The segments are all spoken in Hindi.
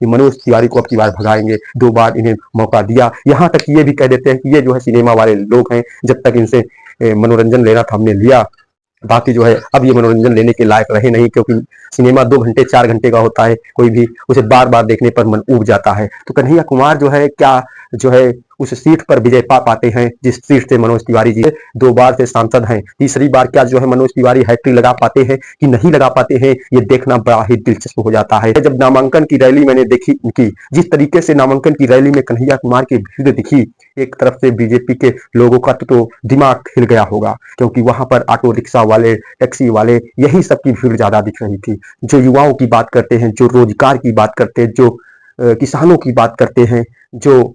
कि मनोज तिवारी को अब की बार भगाएंगे, 2 बार इन्हें मौका दिया। यहाँ तक ये भी कह देते हैं कि ये जो है सिनेमा वाले लोग हैं, जब तक इनसे मनोरंजन लेना था हमने लिया, बाकी जो है अब ये मनोरंजन लेने के लायक रहे नहीं, क्योंकि सिनेमा 2 घंटे 4 घंटे का होता है, कोई भी उसे बार बार देखने पर मन उब जाता है। तो कन्हैया कुमार जो है क्या जो है उस सीट पर विजय पा पाते हैं जिस सीट से मनोज तिवारी जी 2 बार से सांसद हैं, तीसरी बार क्या जो है मनोज तिवारी हैट्रिक लगा पाते हैं कि नहीं लगा पाते हैं, ये देखना बड़ा ही दिलचस्प हो जाता है। जब नामांकन की रैली मैंने देखी उनकी, जिस तरीके से नामांकन की रैली में कन्हैया कुमार की भीड़ दिखी, एक तरफ से बीजेपी के लोगों का तो दिमाग हिल गया होगा, क्योंकि वहां पर ऑटो रिक्शा वाले, टैक्सी वाले, यही सबकी भीड़ ज्यादा दिख रही थी। जो युवाओं की बात करते हैं, जो रोजगार की बात करते हैं, जो किसानों की बात करते हैं, जो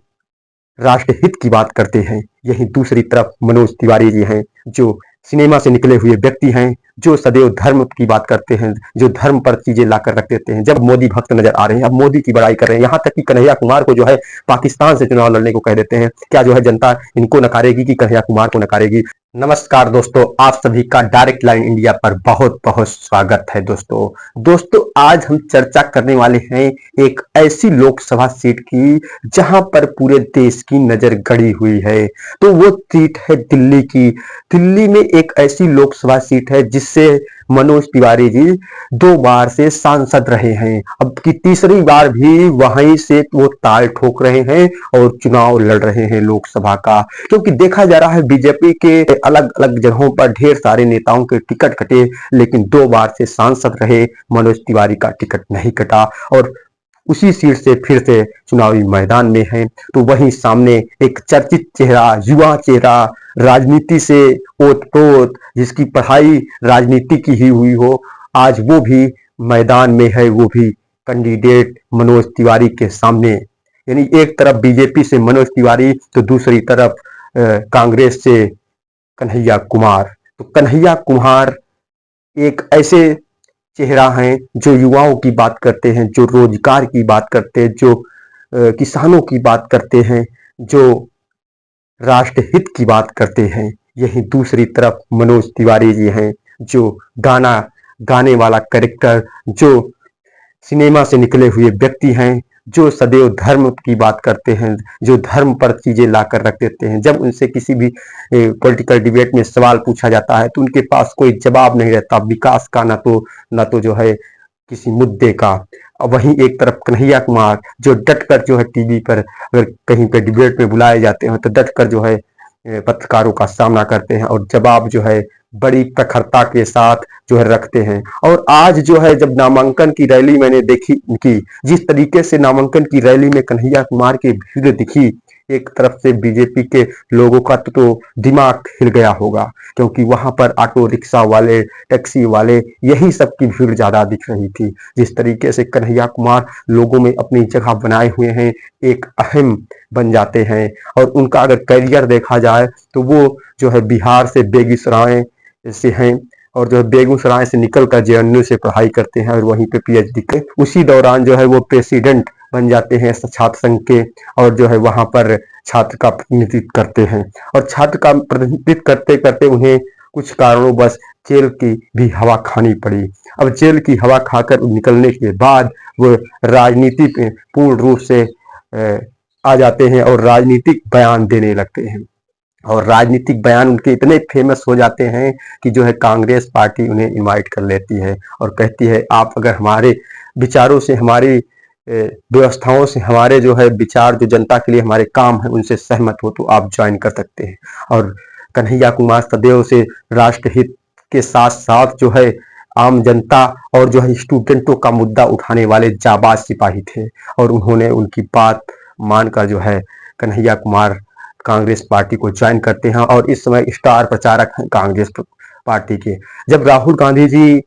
राष्ट्रहित की बात करते हैं, यही दूसरी तरफ मनोज तिवारी जी हैं, जो सिनेमा से निकले हुए व्यक्ति हैं, जो सदैव धर्म की बात करते हैं, जो धर्म पर चीजें लाकर रख देते हैं। जब मोदी भक्त नजर आ रहे हैं, अब मोदी की बड़ाई कर रहे हैं, यहाँ तक कि कन्हैया कुमार को जो है पाकिस्तान से चुनाव लड़ने को कह देते हैं। क्या जो है जनता इनको नकारेगी कि कन्हैया कुमार को नकारेगी? नमस्कार दोस्तों, आप सभी का डायरेक्ट लाइन इंडिया पर बहुत बहुत स्वागत है। दोस्तों आज हम चर्चा करने वाले हैं एक ऐसी लोकसभा सीट की जहां पर पूरे देश की नजर गड़ी हुई है। तो वो सीट है दिल्ली की। दिल्ली में एक ऐसी लोकसभा सीट है जिससे मनोज तिवारी जी 2 बार से सांसद रहे हैं, अब की तीसरी बार भी वहीं से वो ताल ठोक रहे हैं और चुनाव लड़ रहे हैं लोकसभा का। क्योंकि देखा जा रहा है बीजेपी के अलग अलग जगहों पर ढेर सारे नेताओं के टिकट कटे, लेकिन 2 बार से सांसद रहे मनोज तिवारी का टिकट नहीं कटा और उसी सीट से फिर से चुनावी मैदान में है। तो वहीं सामने एक चर्चित चेहरा, युवा चेहरा, राजनीति से ओत-प्रोत, जिसकी पढ़ाई राजनीति की ही हुई हो, आज वो भी मैदान में है, वो भी कैंडिडेट मनोज तिवारी के सामने। यानी एक तरफ बीजेपी से मनोज तिवारी तो दूसरी तरफ कांग्रेस से कन्हैया कुमार। तो कन्हैया कुमार एक ऐसे चेहरा हैं जो युवाओं की बात करते हैं, जो रोजगार की बात करते हैं, जो किसानों की बात करते हैं, जो राष्ट्रहित की बात करते हैं। यही दूसरी तरफ मनोज तिवारी जी हैं, जो गाना गाने वाला कैरेक्टर, जो सिनेमा से निकले हुए व्यक्ति हैं, जो सदैव धर्म की बात करते हैं, जो धर्म पर चीजें लाकर रख देते हैं। जब उनसे किसी भी पॉलिटिकल डिबेट में सवाल पूछा जाता है तो उनके पास कोई जवाब नहीं रहता, विकास का ना तो जो है किसी मुद्दे का। वहीं एक तरफ कन्हैया कुमार जो डटकर जो है टीवी पर अगर कहीं पे डिबेट में बुलाए जाते हैं तो डटकर जो है पत्रकारों का सामना करते हैं और जवाब जो है बड़ी प्रखरता के साथ जो है रखते हैं। और आज जो है जब नामांकन की रैली मैंने देखी उनकी, जिस तरीके से नामांकन की रैली में कन्हैया कुमार की भीड़ दिखी, एक तरफ से बीजेपी के लोगों का तो दिमाग हिल गया होगा, क्योंकि वहां पर ऑटो रिक्शा वाले, टैक्सी वाले, यही सब की भीड़ ज्यादा दिख रही थी। जिस तरीके से कन्हैया कुमार लोगों में अपनी जगह बनाए हुए हैं, एक अहम बन जाते हैं। और उनका अगर करियर देखा जाए तो वो जो है बिहार से बेगूसराय से हैं और जो है बेगूसराय से निकलकर जेएनयू से पढ़ाई करते हैं और वहीं पे पीएचडी के उसी दौरान जो है वो प्रेसिडेंट बन जाते हैं छात्र संघ के, और जो है वहां पर छात्र का प्रतिनिधित्व करते हैं। और छात्र का प्रतिनिधित्व करते करते उन्हें कुछ कारणों बस जेल की भी हवा खानी पड़ी। अब जेल की हवा खाकर निकलने के बाद वो राजनीति में पूर्ण रूप से आ जाते हैं और राजनीतिक बयान देने लगते हैं। और राजनीतिक बयान उनके इतने फेमस हो जाते हैं कि जो है कांग्रेस पार्टी उन्हें इनवाइट कर लेती है और कहती है आप अगर हमारे विचारों से, हमारी व्यवस्थाओं से, हमारे जो है विचार, जो जनता के लिए हमारे काम है, उनसे सहमत हो तो आप ज्वाइन कर सकते हैं। और कन्हैया कुमार सदैव से राष्ट्रहित के साथ साथ जो है आम जनता और जो है स्टूडेंटों का मुद्दा उठाने वाले जाबाज सिपाही थे, और उन्होंने उनकी बात मानकर जो है कन्हैया कुमार कांग्रेस पार्टी को ज्वाइन करते हैं और इस समय स्टार प्रचारक हैं कांग्रेस पार्टी के। जब राहुल गांधी जी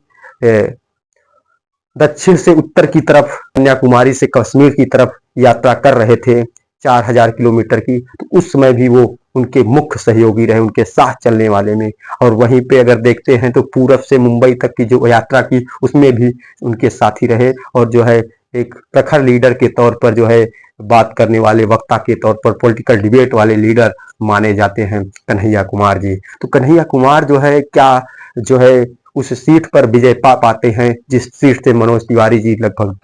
दक्षिण से उत्तर की तरफ, कन्याकुमारी से कश्मीर की तरफ यात्रा कर रहे थे 4000 किलोमीटर की, तो उस समय भी वो उनके मुख्य सहयोगी रहे, उनके साथ चलने वाले में। और वहीं पे अगर देखते हैं तो पूरब से मुंबई तक की जो यात्रा की उसमें भी उनके साथी रहे, और जो है एक प्रखर लीडर के तौर पर, जो है बात करने वाले वक्ता के तौर पर, पॉलिटिकल डिबेट वाले लीडर माने जाते हैं कन्हैया कुमार जी। तो कन्हैया कुमार जो है क्या जो है उस सीट पर विजय पा पाते हैं जिस सीट से मनोज तिवारी जी लगभग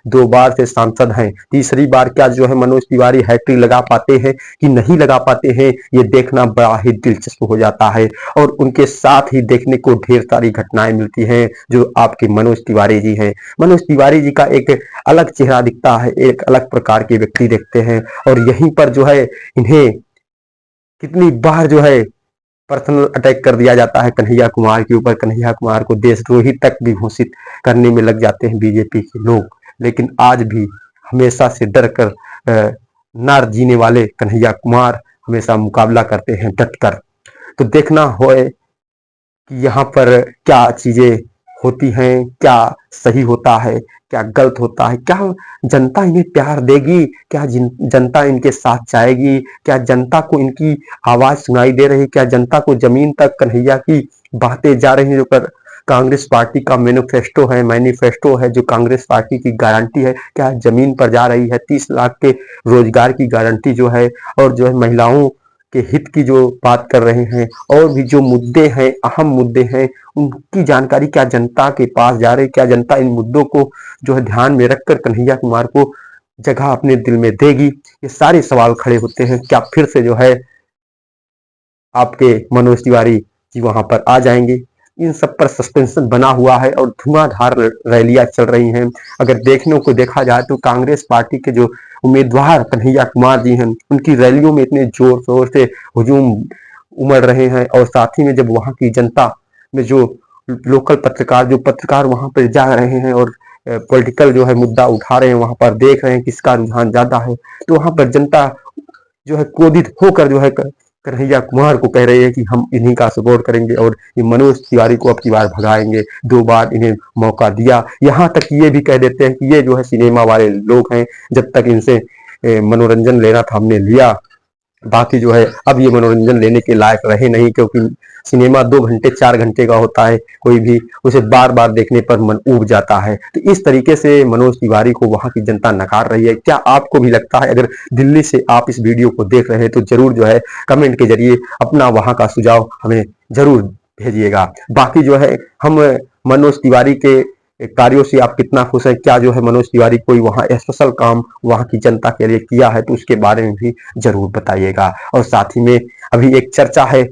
दो बार से सांसद हैं। तीसरी बार क्या जो है मनोज तिवारी हैट्रिक लगा पाते हैं कि नहीं लगा पाते हैं, ये देखना बड़ा ही दिलचस्प हो जाता है। और उनके साथ ही देखने को ढेर सारी घटनाएं मिलती हैं जो आपके मनोज तिवारी जी हैं। मनोज तिवारी जी का एक अलग चेहरा दिखता है, एक अलग प्रकार के व्यक्ति देखते हैं। और यहीं पर जो है इन्हें कितनी बार जो है पर्सनल अटैक कर दिया जाता है कन्हैया कुमार के ऊपर। कन्हैया कुमार को देशद्रोही तक भी घोषित करने में लग जाते हैं बीजेपी के लोग, लेकिन आज भी हमेशा से डर कर ना जीने वाले कन्हैया कुमार हमेशा मुकाबला करते हैं डट कर। तो देखना हो कि यहाँ पर क्या चीजें होती हैं, क्या सही होता है, क्या गलत होता है, क्या जनता इन्हें प्यार देगी, क्या जनता इनके साथ जाएगी, क्या जनता को इनकी आवाज सुनाई दे रही, क्या जनता को जमीन तक कन्हैया की बातें जा रही हैं। जो कांग्रेस पार्टी का मैनिफेस्टो है, जो कांग्रेस पार्टी की गारंटी है, क्या जमीन पर जा रही है। 30 लाख के रोजगार की गारंटी जो है, और जो है महिलाओं के हित की जो बात कर रहे हैं, और भी जो मुद्दे हैं, अहम मुद्दे हैं, उनकी जानकारी क्या जनता के पास जा रही, क्या जनता इन मुद्दों को जो है ध्यान में रखकर कन्हैया कुमार को जगह अपने दिल में देगी, ये सारे सवाल खड़े होते हैं। क्या फिर से जो है आपके मनोज तिवारी जी वहां पर आ जाएंगे, इन सब पर सस्पेंशन बना हुआ है और धुआंधार रैलियां चल रही हैं। अगर देखने को देखा जाए तो कांग्रेस पार्टी के जो उम्मीदवार कन्हैया कुमार जी हैं, उनकी रैलियों में इतने जोर शोर से हुजूम उमड़ रहे हैं, और साथ ही में जब वहां की जनता में जो लोकल पत्रकार वहां पर जा रहे हैं और पॉलिटिकल जो है मुद्दा उठा रहे हैं, वहां पर देख रहे हैं किसका रुझान ज्यादा है, तो वहां पर जनता जो है क्रोधित होकर जो है कन्हैया कुमार को कह रही है कि हम इन्हीं का सपोर्ट करेंगे और ये मनोज तिवारी को अब की बार भगाएंगे। 2 बार इन्हें मौका दिया, यहाँ तक ये भी कह देते हैं कि ये जो है सिनेमा वाले लोग हैं, जब तक इनसे मनोरंजन लेना था हमने लिया, बाकी जो है अब ये मनोरंजन लेने के लायक रहे नहीं, क्योंकि सिनेमा 2 घंटे 4 घंटे का होता है, कोई भी उसे बार बार देखने पर मन ऊब जाता है। तो इस तरीके से मनोज तिवारी को वहां की जनता नकार रही है। क्या आपको भी लगता है? अगर दिल्ली से आप इस वीडियो को देख रहे हैं तो जरूर जो है कमेंट के जरिए अपना वहां का सुझाव हमें जरूर भेजिएगा। बाकी जो है हम मनोज तिवारी के कार्यों से आप कितना खुश हैं, क्या जो है मनोज तिवारी कोई वहां स्पेशल काम वहां की जनता के लिए किया है, तो उसके बारे में भी जरूर बताइएगा। और साथ ही में अभी एक चर्चा है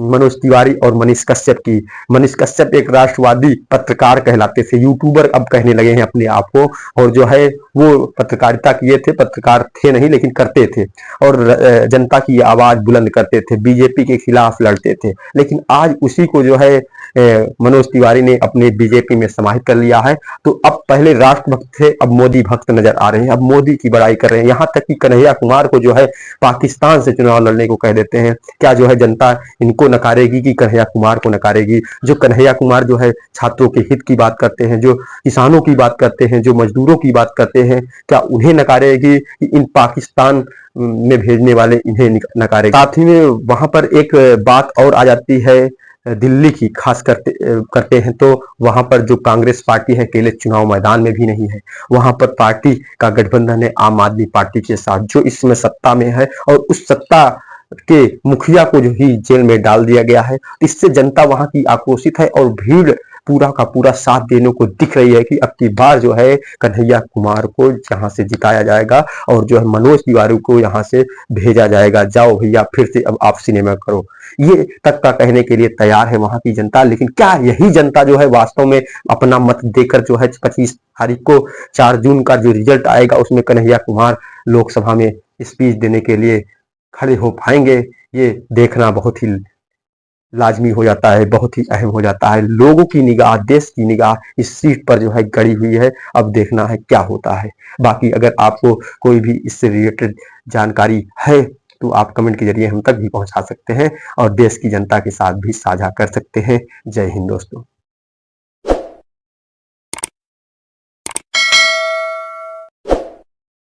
मनोज तिवारी और मनीष कश्यप की। मनीष कश्यप एक राष्ट्रवादी पत्रकार कहलाते थे, यूट्यूबर अब कहने लगे हैं अपने आप को, और जो है वो पत्रकारिता किए थे, पत्रकार थे नहीं लेकिन करते थे, और जनता की आवाज बुलंद करते थे, बीजेपी के खिलाफ लड़ते थे। लेकिन आज उसी को जो है मनोज तिवारी ने अपने बीजेपी में समाहित कर लिया है। तो अब पहले राष्ट्रभक्त थे, अब मोदी भक्त नजर आ रहे हैं, अब मोदी की बड़ाई कर रहे हैं। यहाँ तक कि कन्हैया कुमार को जो है पाकिस्तान से चुनाव लड़ने को कह देते हैं। क्या जो है जनता इनको नकारेगी कि कन्हैया कुमार को नकारेगी? जो कन्हैया कुमार जो है छात्रों के हित की बात करते हैं, जो किसानों की बात करते हैं, जो मजदूरों की बात करते हैं, क्या उन्हें नकारेगी कि इन पाकिस्तान में भेजने वाले इन्हें नकारेगी? साथ ही में वहां पर एक बात और आ जाती है दिल्ली की, खास करते हैं तो वहां पर जो कांग्रेस पार्टी है अकेले चुनाव मैदान में भी नहीं है, वहां पर पार्टी का गठबंधन है आम आदमी पार्टी के साथ, जो इस समय सत्ता में है, और उस सत्ता के मुखिया को जो ही जेल में डाल दिया गया है। इससे जनता वहां की आक्रोशित है और भीड़ पूरा का पूरा साथ देने को दिख रही है कि अब की बार जो है कन्हैया कुमार को यहां से जिताया जाएगा और जो है मनोज तिवारी को यहां से भेजा जाएगा। जाओ भैया फिर से अब आप सिनेमा करो, ये तक का कहने के लिए तैयार है वहां की जनता। लेकिन क्या यही जनता जो है वास्तव में अपना मत देकर जो है 25 तारीख को 4 जून का जो रिजल्ट आएगा उसमें कन्हैया कुमार लोकसभा में स्पीच देने के लिए खड़े हो पाएंगे? ये देखना बहुत ही लाजमी हो जाता है, बहुत ही अहम हो जाता है। लोगों की निगाह, देश की निगाह इस सीट पर जो है गड़ी हुई है। अब देखना है क्या होता है। बाकी अगर आपको कोई भी इससे रिलेटेड जानकारी है तो आप कमेंट के जरिए हम तक भी पहुंचा सकते हैं और देश की जनता के साथ भी साझा कर सकते हैं। जय हिंद दोस्तों।